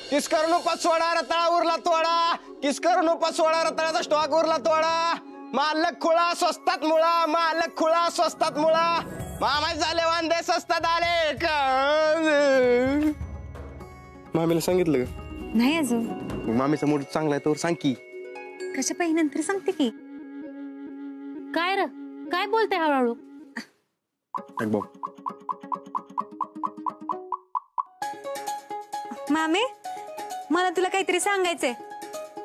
किस करू पचवडा रताळा उरला तोडा, किस करू पचवडा रताळाचा स्टॉक उरला तोडा, मालक खुळा स्वस्तात मुळा, मालक खुळा स्वस्तात मुळा, मामाच झाले वांदे स्वस्तात आले. मामीला सांगितलं का? नाही अजून. मामीचा मूड चांगला आहे तर सांग की. कशा पाहिजे नंतर सांगते की. काय र काय बोलते हळूहळू? मामे मला तुला काहीतरी सांगायचंय,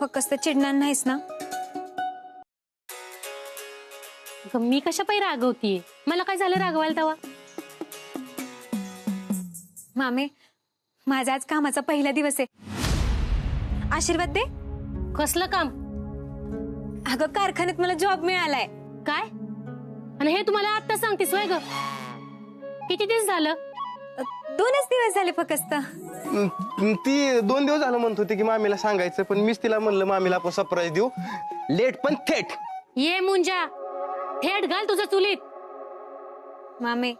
फक्त चिडणार नाहीस ना? मी कशा पायी रागवतीये? मला काय झालं रागवायला तेव्हा? मामे माझा आज कामाचा पहिला दिवस आहे, आशीर्वाद दे. कसलं काम? अगं कारखान्यात मला जॉब मिळालाय. काय? आणि हे तुम्हाला आता सांगतेस वय ग? किती दिवस झालं? 2च दिवस झाले फक्त. ती 2 दिवस झालं म्हणत होती की मामीला सांगायचं, पण मीच तिला म्हणलं मामीला आपण सरप्राईज देऊ, लेट पण थेट. ये मुंजा, थेट घाल तुझं चुलीत. मामे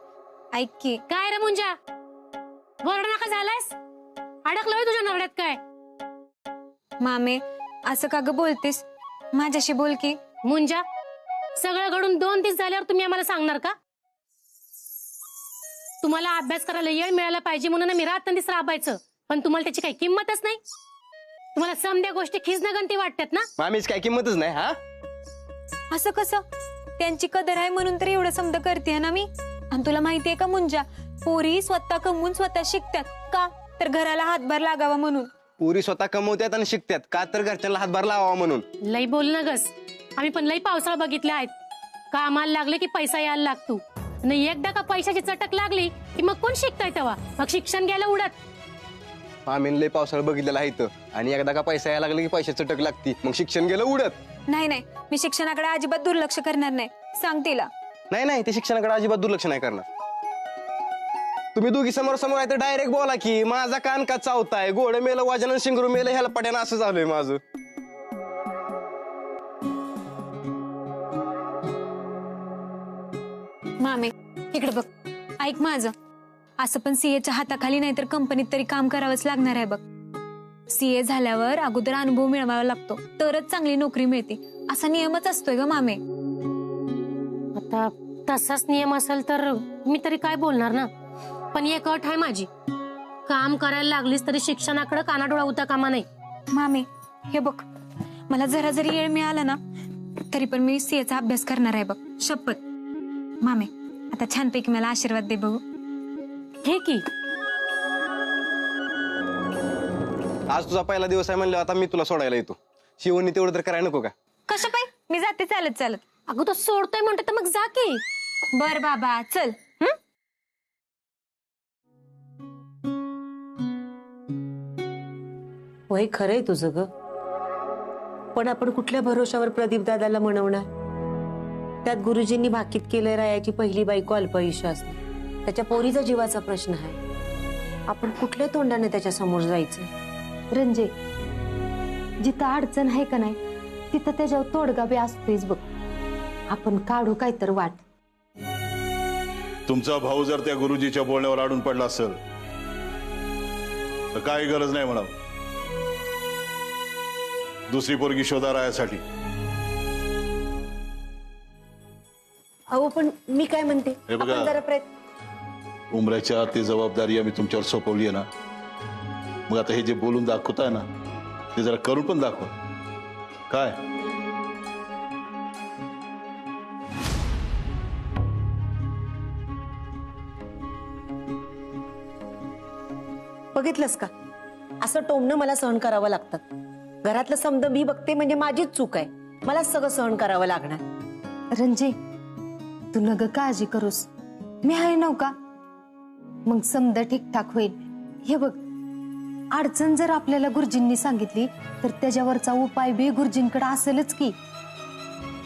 ऐक की. काय रे मुंजा, वरड नका झालायस? अडकलोय तुझ्या नरड्यात काय? मामे असं का ग बोलतेस? माझ्याशी बोल की. मुंजा, सगळं घडून 2 दिवस झाल्यावर तुम्ही आम्हाला सांगणार का? तुम्हाला अभ्यास करायला वेळ मिळाला पाहिजे म्हणून मी रात्रंदिवस राबायचं, पण तुम्हाला त्याची काही किंमतच नाही. तुम्हाला समध्या गोष्टी खिजणं गंती वाटतात ना? मामीच काय किंमतच नाही. हा असं कसं? त्यांची कदर आहे म्हणून तर एवढं समज करते ना मी. आणि तुला माहितीये का मुंजा, पोरी स्वतः कमवून स्वतः शिकतात का? तर घराला हातभार लागावा म्हणून. पुरी स्वतः कमवतात आणि शिकतात का? तर घरच्यांना हातभार लावावा म्हणून. लई बोल ना गस. आम्ही पण लई पावसाळा बघितले आहेत. कामाला लागले की पैसा यायला लागतो, आणि एकदा का पैशाची चटक लागली की मग कोण शिकताय तेव्हा? मग शिक्षण घ्यायला उडत. आम्ही लय पावसाळा बघितलेला आहे इथं, आणि एकदा का पैसा यायला लागला की पैशाची चटक लागती, मग शिक्षण गेलं उडत. नाही नाही, मी शिक्षणाकडे अजिबात दुर्लक्ष करणार नाही, सांग तिला. नाही नाही, ते शिक्षणाकडे अजिबात दुर्लक्ष नाही करणार. तुम्ही दोघी समोर समोर आहे तर डायरेक्ट बोला की. माझा कान का चावताय? घोड मेलं वाजन शिंगरू मेलं ह्याला पट्यानं असं झालंय माझं. मामे इकडे बघ, ऐक माझं. असं पण सीएच्या हाताखाली नाही तर कंपनीत तरी काम करावंच लागणार आहे बघ. सीए झाल्यावर अगोदर अनुभव मिळवावा लागतो, तरच चांगली नोकरी मिळते, असा नियमच असतोय ग मामे. आता तसाच नियम असेल तर मी तरी काय बोलणार ना. पण एक अट आहे माझी, काम करायला लागलीस तरी शिक्षणाकडे कानाडोळा होता कामा नाही. मामे हे बघ, मला जरा जरी वेळ मिळाला ना तरी पण मी सीएचा अभ्यास करणार आहे बघ, शपथ. मामे आता छानपैकी मला आशीर्वाद दे बघू. हे की आज तुझा पहिला दिवस आहे म्हणलं, आता मी तुला सोडायला येतो. शिवणी तेवढं तर करायला नको का? कशा पाय? मी जाते चालत चालत. अगं तो सोडतोय म्हणते तर मग जा की. बर बाबा चल. वय खरंय तुझं ग, पण आपण कुठल्या भरोशावर प्रदीप दादाला म्हणवणार? त्यात गुरुजींनी भाकीत केलंय रायाची पहिली बायको अल्पआयुष्य असते. त्याच्या पोरीचा जीवाचा प्रश्न आहे. आपण कुठल्या तोंडाने त्याच्या समोर जायचं? रंजे, जिथं अडचण आहे का नाही तिथं त्याच्यावर तोडगा बी असतोच बघ. आपण काढू काय तर वाट. तुमचा भाऊ जर त्या गुरुजीच्या बोलण्यावर अडून पडला असेल तर काही गरज नाही म्हणा दुसरी पोरगी शोधा रायासाठी. अहो पण मी काय म्हणते, हे बघा, आपण जरा प्रयत्न. उमऱ्याच्या ती जबाबदारी आम्ही तुमच्यावर सोपवली आहे ना, मग आता हे जे बोलून दाखवताय ना ते जरा करून पण दाखवा. काय बघितलंस का, असं टोमणं मला सहन करावं लागतं. घरातलं समज मी बघते म्हणजे माझीच चूक आहे, मला सगळं सहन करावं लागणार. रंजे, तू नग काळजी करूस, मी आहे नव का? मग समद ठीकठाक होईल. हे बघ, अडचण जर आपल्याला गुरुजींनी सांगितली तर त्याच्यावरचा उपाय बी गुरुजींकडे असेलच की.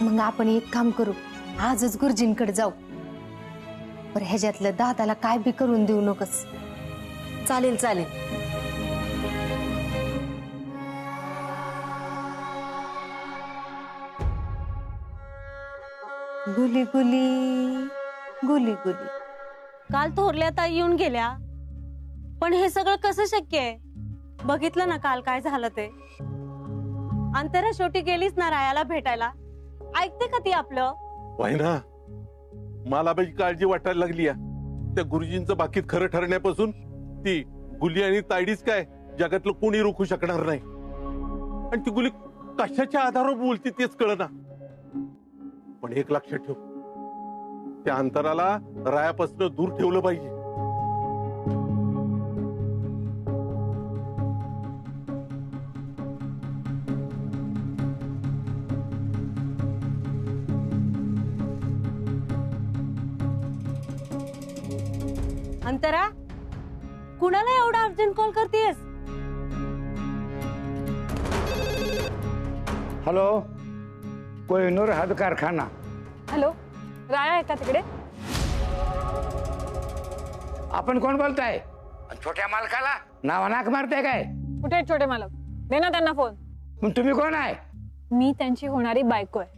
मग आपण एक काम करू, आजच गुरुजींकडे जाऊ. पर ह्याच्यातलं दादाला काय बी करून देऊ नकोस. चालेल चालेल. गुली गुली गुली गुली. काल थोरल्या ताई येऊन गेल्या, पण हे सगळं कसं शक्य आहे? बघितलं ना काल काय झालं ते. अंतरा शेवटी गेलीच ना रायाला भेटायला. ऐकते का ती आपलं? ना मला बाई काळजी वाटायला लागली त्या गुरुजींचं बाकीत खरं ठरण्यापासून. ती गुली आणि तायडीच काय जगातलं कोणी रोखू शकणार नाही. आणि ती गुली कशाच्या आधारावर बोलते तेच कळना. पण एक लक्षात ठेव, त्या अंतराला रायापासून दूर ठेवलं पाहिजे. अंतरा, कुणाला एवढा अर्जंट कॉल करतेस? हॅलो, कोहिनूर हद कारखाना. हॅलो, राया आहे का तिकडे? आपण कोण बोलताय? छोट्या मालकाला नाक मारताय काय? कुठे आहेत छोटे मालक? दे ना त्यांना फोन. मग तुम्ही कोण आहे? मी त्यांची होणारी बायको आहे.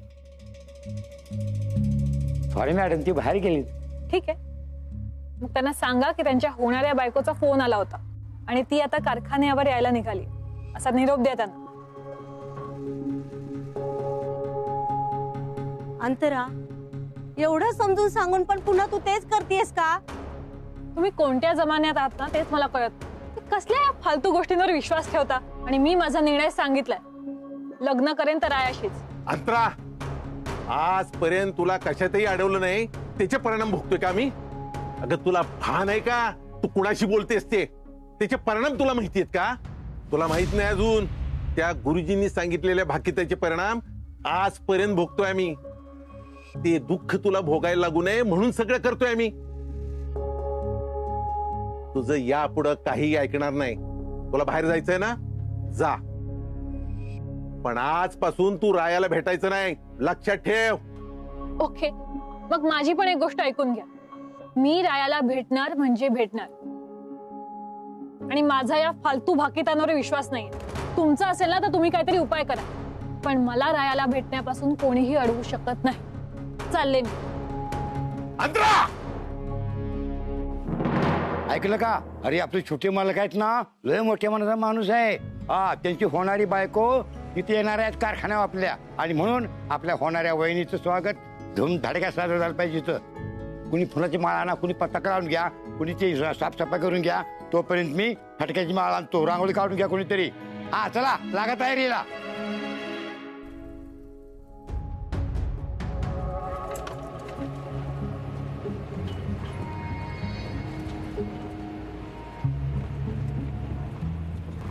सॉरी मॅडम, ती बाहेर गेली. ठीक आहे, मग त्यांना सांगा की त्यांच्या होणाऱ्या बायकोचा फोन आला होता आणि ती आता कारखान्यावर यायला निघाली, असा निरोप द्या त्यांना. अंतरा, एवढं समजून सांगून पण पुन्हा तू तेच करतेस का? तुम्ही कोणत्या जमान्यात आहात ना तेच मला कळत. कसल्या या फालतू गोष्टींवर विश्वास ठेवता? आणि मी माझा निर्णय सांगितलाय, लग्न करेन तर रायाशीच. अंतरा, आजपर्यंत तुला कशातही अडवलं नाही, त्याचे परिणाम भोगतोय का मी? अगं तुला भान आहे का तू कुणाशी बोलतेस ते? त्याचे परिणाम तुला माहिती आहेत का? तुला माहित नाही अजून. त्या गुरुजींनी सांगितलेल्या भाकिताचे परिणाम आजपर्यंत भोगतोय मी. ते दुःख तुला भोगायला लागू नये म्हणून सगळं करतोय मी. तुझं यापुढं काही ऐकणार नाही. तुला बाहेर जायचंय ना, जा. पण आजपासून तू रायाला भेटायचं नाही, लक्षात ठेव. ओके, मग माझी पण एक गोष्ट ऐकून घ्या. मी रायाला भेटणार म्हणजे भेटणार, आणि माझा या फालतू भाकितांवर विश्वास नाही. तुमचा असेल ना तर तुम्ही काहीतरी उपाय करा, पण मला रायाला भेटण्यापासून कोणीही अडवू शकत नाही. चालले मी. अंतरा, ऐकलं का? अरे आपले छोटे मालक आहेत ना, लय मोठ्या मनाचा माणूस आहे. हा, त्यांची होणारी बायको तिथे येणार आहेत कारखान्यावर आपल्या, आणि म्हणून आपल्या होणाऱ्या वहिनीचं स्वागत धूम धडक्यात साजरं झालं पाहिजे. इथं कुणी फुलाची माळ आणा, कुणी पताका लावून घ्या, कुणी ते साफसफाई करून घ्या. तोपर्यंत मी फटक्याची माळ आणतो, रांगोळी काढून घ्या कोणीतरी. हा, चला लागा तयारीला.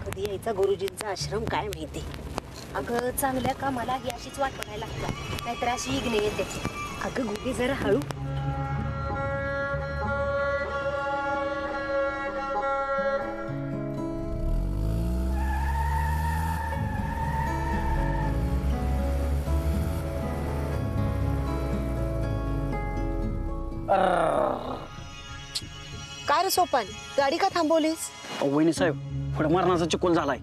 कधी यायचा गुरुजींचा आश्रम काय माहिती. अगं चांगल्या कामाला ही अशीच वाट बघायला लागतात, नाहीतर अशी इग्ने येते. अगं गुढी जरा हळू. काय रे सोपान, गाडी का थांबवलीस? वहिनी साहेब, पुढे मरणाचा चिकोल झालाय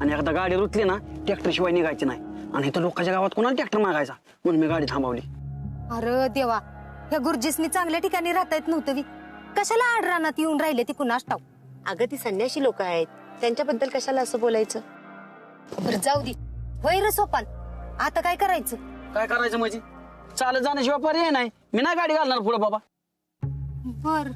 आणि एकदा गाडी रुतली ना ट्रॅक्टर शिवाय निघायची नाही. आणि इथं लोकांच्या गावात कोणाला ट्रॅक्टर मागायचा म्हणून मी गाडी थांबवली. अरे देवा, ह्या गुरुजीसनी चांगल्या ठिकाणी राहता येत नव्हतं बी. कशाला आड रानात येऊन राहिले ती कुणास ठाऊक. अगं ती संन्याशी लोक आहेत, त्यांच्याबद्दल कशाला असं बोलायचं? बरं जाऊ दे. वय रे सोपान, आता काय करायचं? काय करायचं म्हणजे? चालत जाण्याशिवाय पर्याय नाही. मी नाही गाडी घालणार पुढे बाबा. बर,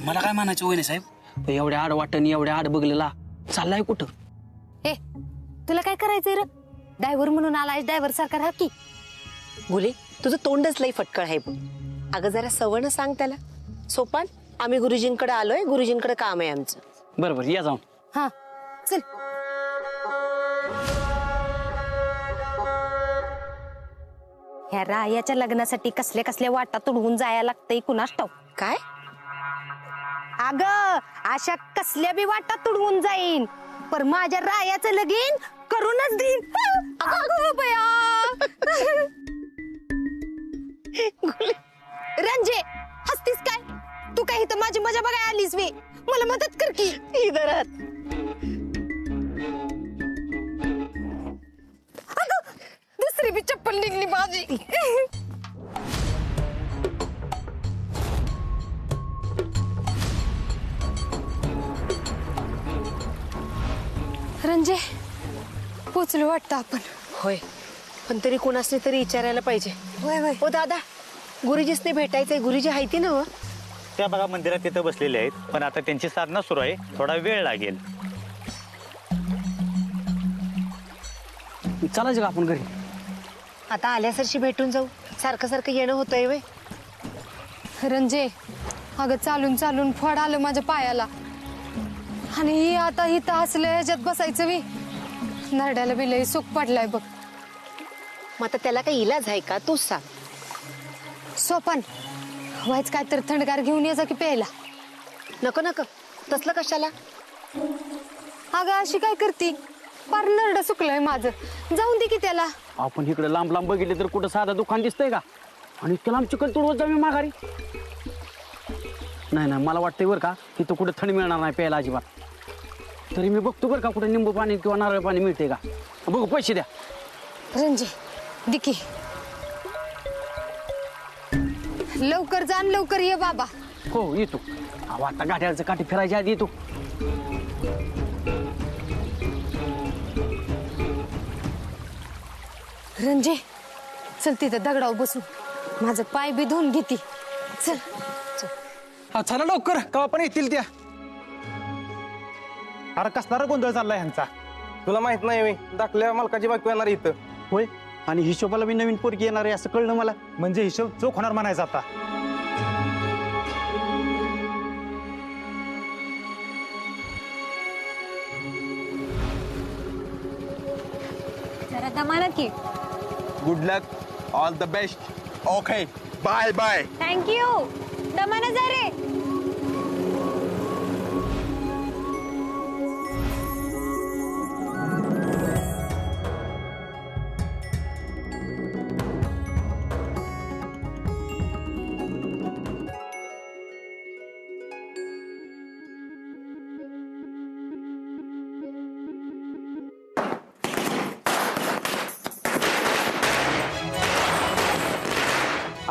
मला काय म्हणायचं वहिनी साहेब, एवढ्या आड वाटणी एवढ्या आड बघलेला चाललाय कुठं? हे तुला काय करायचंय रे? ड्रायव्हर म्हणून आलाय, ड्रायव्हर सारखा राहा की. गुले, तुझं तोंडच लई फटकळ आहे बघ. अगं जरा सवण सांग त्याला. सोपान, आम्ही गुरुजींकडे आलोय, गुरुजींकडे काम आहे आमचं. बरोबर, या जाऊन. हा चल. ह्या रायाच्या लग्नासाठी कसल्या कसल्या वाटा तुडवून जायला लागतंय कुणास ठाऊक. काय? अगं अशा कसल्या बी वाटा तुडवून जाईन, पर माझ्या रायाचं लगीन करूनच देईन. अगं बया. रंजे, हसतीस काय? तू काही तर माझी मजा बघायला आलीस वे. मला मदत कर की. इधरात दुसरी बी चप्पल निघली माझी. रंजे पोचलो वाटतं आपण. होय, पण तरी कोणासने तरी विचारायला पाहिजे. होय होय. ओ दादा, गुरुजीसने भेटायचंय. गुरुजी हायती ना? त्या बघा मंदिरात तिथं बसलेले आहेत, पण आता त्यांची साधना सुरू आहे, थोडा वेळ लागेल. चालायचं का आपण घरी? आता आल्यासरशी भेटून जाऊ. सारखं सारखं येणं होतंय वय. रंजे अगं चालून चालून फड आलं माझ्या पायाला. आणि ही आता इथं असलं ह्याच्यात बसायचं मी. नरड्याला बी लई सुख पडलाय बघ. मग आता त्याला काही इलाज आहे का? तूच सांग. सोपान व्हायच काय तर थंडगार घेऊन यायचा की प्यायला. नको नको, तसलं कशाला? अगं अशी काय करती? पार नरड सुकलंय माझं. जाऊन दे की त्याला. आपण इकडे लांब लांब बघितले तर कुठं साधं दुकान दिसतंय का? आणि त्याला आम चिकन तुडवत जाऊ माघारी. नाही नाही, मला वाटतंय बरं का तिथं कुठं थंड मिळणार नाही प्यायला अजिबात. तरी मी बघतो बरं का कुठं निंबू पाणी किंवा नारळ पाणी मिळते का. बघू, पैसे द्या. रंजे दिकी लवकर जा आणि लवकर ये बाबा. हो येतो. अहो आता गाठ्याचं काठी फिरायच्या आधी येतो. रंजे चल तिथं दगडावर बसू. माझं पाय बी धुवून घेती. चल चला लवकर, कवा पण येतील त्या. अरे कसला गोंधळ चाललाय ह्यांचा. तुला माहित नाही दाखल्या मालकाची बायको येणार इथं. होय, आणि हिशोबाला मी नवीन पोरगी येणार आहे असं कळलं मला. म्हणजे हिशोब चोख होणार म्हणायचा आता. जरा दमाला की. Good luck, all the best. Okay, bye bye. Thank you. दमाना जा रे.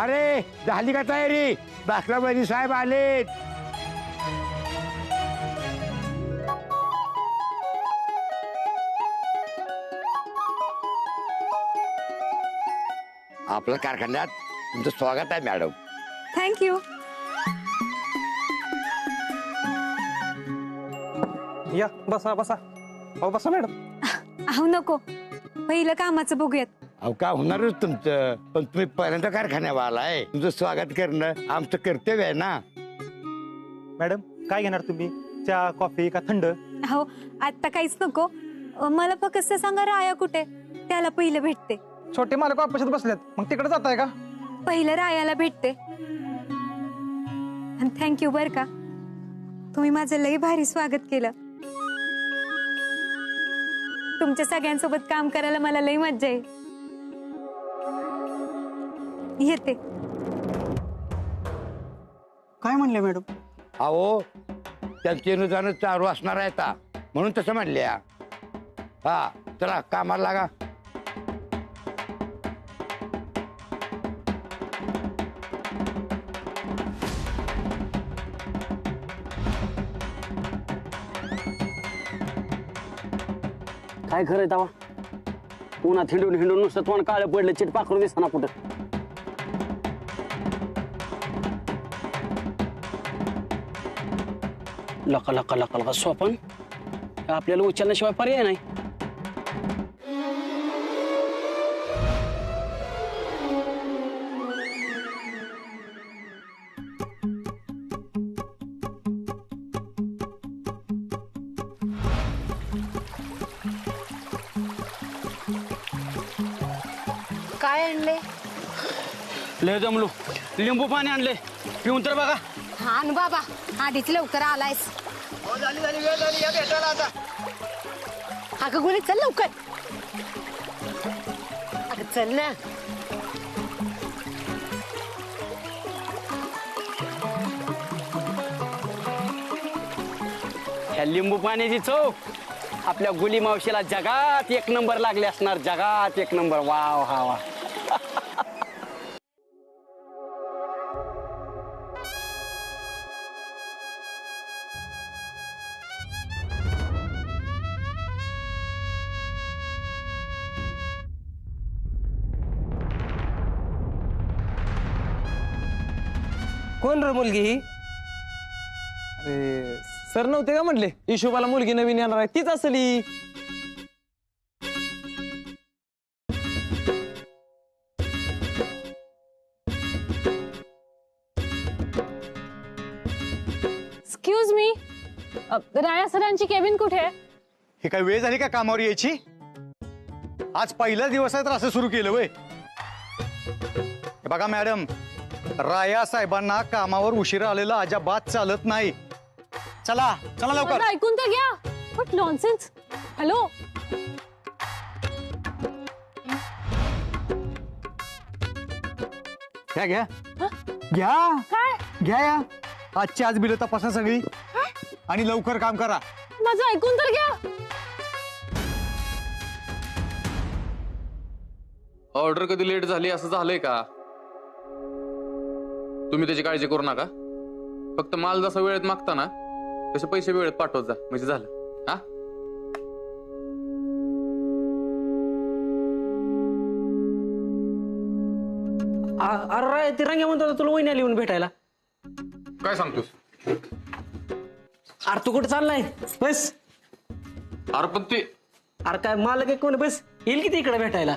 अरे झाली का तयारी? दाखलाबाजी साहेब आलेत. आपल्या कारखान्यात तुमचं स्वागत आहे मॅडम. थँक्यू. या बसा बसा. हो बसा मॅडम. अहो नको, पहिलं कामाचं बघूयात. अहो का होणारच तुमचं, पण तुम्ही पहिल्यांदा कारखान्यावर आलाय. तुमचं स्वागत करणं आमचं कर्तव्य आहे ना. मॅडम काय घेणार तुम्ही? चहा, कॉफी का थंड? हो आता काहीच नको. मला फक्त सांगा राया कुठे, त्याला पहिलं भेटते. छोटे मालक ऑफिसात बसलेत, मग तिकडे जाताय का? पहिलं रायाला भेटते. आणि थँक्यू बर का, तुम्ही माझं लई भारी स्वागत केलं. तुमच्या सगळ्यांसोबत काम करायला मला लई मज्जा आहे. येते. काय म्हणले मॅडम? अहो त्यांचे अनुदान चालू असणार आहे आता, म्हणून तसं म्हणल्या. हा चला कामाला लागा. काय खरंय तवा? उन्हात हिंडून हिंडून नुसतं तोंड काळं पडलं, चिट पाखरू दिसना कुठं. लका लका लका लका स्वपन, आपल्याला उचलण्याशिवाय पर्याय नाही. काय आणले? लय जमलो. लिंबू पाणी आणले, पिऊन तर बघा. हा न बाबा, आधीच लवकर आलायस. अगं गोळी चल लवकर. अगं चल ना. ह्या लिंबू पाण्याची चव आपल्या गुली मावशीला जगात एक नंबर लागले असणार, जगात एक नंबर. वाव हा वा. कोण रे मुलगी ही? अरे सर नव्हते का म्हटले हिशोबाला मुलगी नवीन येणार आहे, तीच असली. एक्सक्यूज मी, राया सरांची केबिन कुठे आहे? हे काय वेळ झाली का कामावर यायची? आज पहिला दिवस आहे तर असं सुरू केलं वय. हे बघा मॅडम, राया साहेबांना कामावर उशिरा आलेला अजिबात चालत नाही. चला चला लवकर. माझं ऐकून तर घ्या. What nonsense. हॅलो, घ्या घ्या घ्या काय घ्या या आजची आज बिलं तपासा सगळी आणि लवकर काम करा. माझं ऐकून तर घ्या. ऑर्डर कधी लेट झाली असं झालंय का? तुम्ही त्याची काळजी करू नका. फक्त माल जसा वेळेत मागता ना तसे पैसे वेळेत पाठवत जा, म्हणजे झालं. हा, अरे ते रंग्या म्हणतो तुला वहिनी लिहून भेटायला. काय सांगतोस? अरे तू कुठे चाललाय? बस. अरे पण ते, अरे काय मालक आहे कोण? बस येईल की इकडे भेटायला.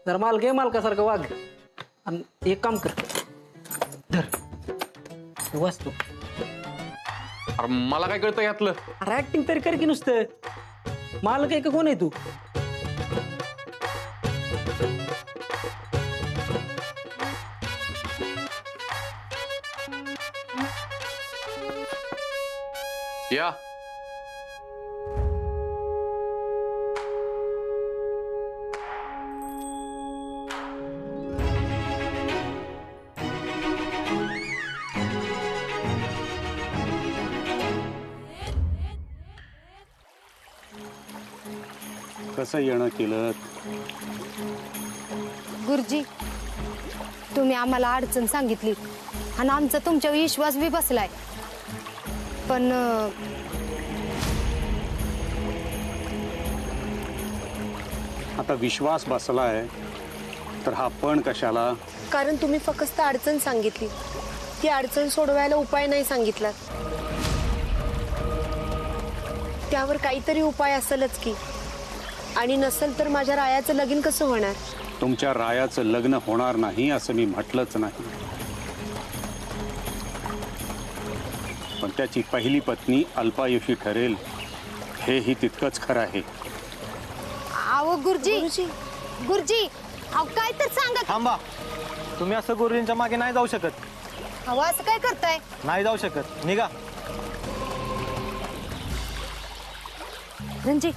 जर मालक आहे मालकासारखं वाघ. आणि एक काम कर, धर वाचतो. अरे मला काय कळतं यातलं? अरे ऍक्टिंग तरी कर की नुसतं. मालक आहे का कोण आहे तू? या कसं येणं केलं? गुरुजी, तुम्ही आम्हाला अडचण सांगितली आणि आमचा तुमच्यावर विश्वास बी बसलाय. पण आता विश्वास बसलाय तर हा पण कशाला? कारण तुम्ही फक्त अडचण सांगितली, ती अडचण सोडवायला उपाय नाही सांगितला. त्यावर काहीतरी उपाय असेलच की. आणि नसेल तर माझ्या रायाचं लगीन कसं होणार? तुमच्या रायाचं लग्न होणार नाही असं मी म्हटलंच नाही. पण त्याची पहिली पत्नी अल्पायुषी ठरेल हेही तितकंच खरं आहे. अहो गुरुजी, गुरुजी अहो काय तर सांगा. थांबा, तुम्ही असं गुरुजींच्या मागे नाही जाऊ शकत. अहो असं काय करताय? नाही जाऊ शकत, निघा. रणजी,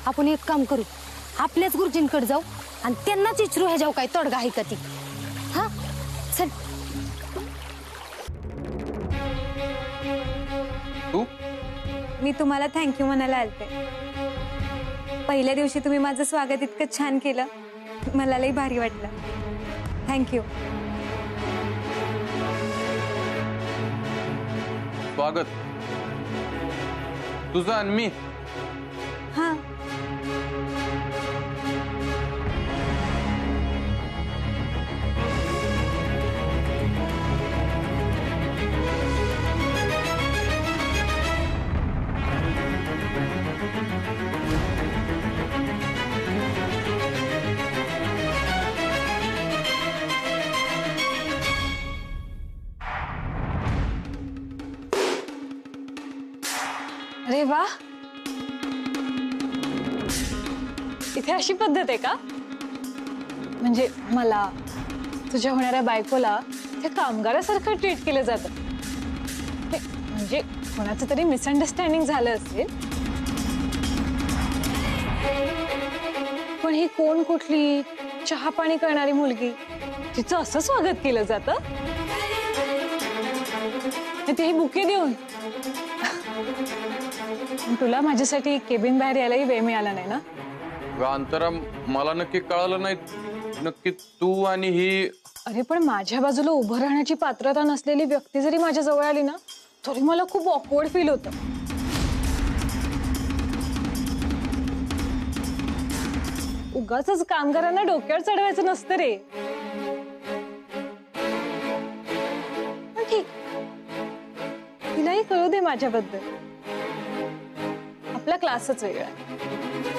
आपण एक काम करू, आपल्याच गुरुजींकडे जाऊ आणि त्यांनाच विचारू ह्याच्यावर काय तोडगा आहे का ती. हा चल. मी तुम्हाला थँक्यू म्हणायला आलते. पहिल्या दिवशी तुम्ही माझं स्वागत इतकं छान केलं, मला लई भारी वाटलं. थँक्यू. स्वागत तुझं आणि मी. हा, अरे वा, इथे अशी पद्धत आहे का? म्हणजे मला, तुझ्या होणाऱ्या बायकोला ते कामगारासारखं ट्रीट केलं जातं. म्हणजे कोणाचं तरी मिसअंडरस्टँडिंग झालं असेल. पण ही कोण कुठली चहा पाणी करणारी मुलगी, तिचं असं स्वागत केलं जातं? तेही बुके देऊन. पण तुला माझ्यासाठी केबिन बाहेर यायलाही वेळ मिळाला नाही ना? अंतरा मला नक्की कळालं नाही, नक्की तू आणि ही. अरे पण माझ्या बाजूला उभं राहण्याची पात्रता नसलेली व्यक्ती जरी माझ्या जवळ आली ना तरी मला खूप ऑकवर्ड फील होतं. उगाच कामगारांना डोक्यावर चढवायचं नसतं रे. पण ठीक, तिलाही कळू दे माझ्याबद्दल. आपला क्लासच वेगळा आहे.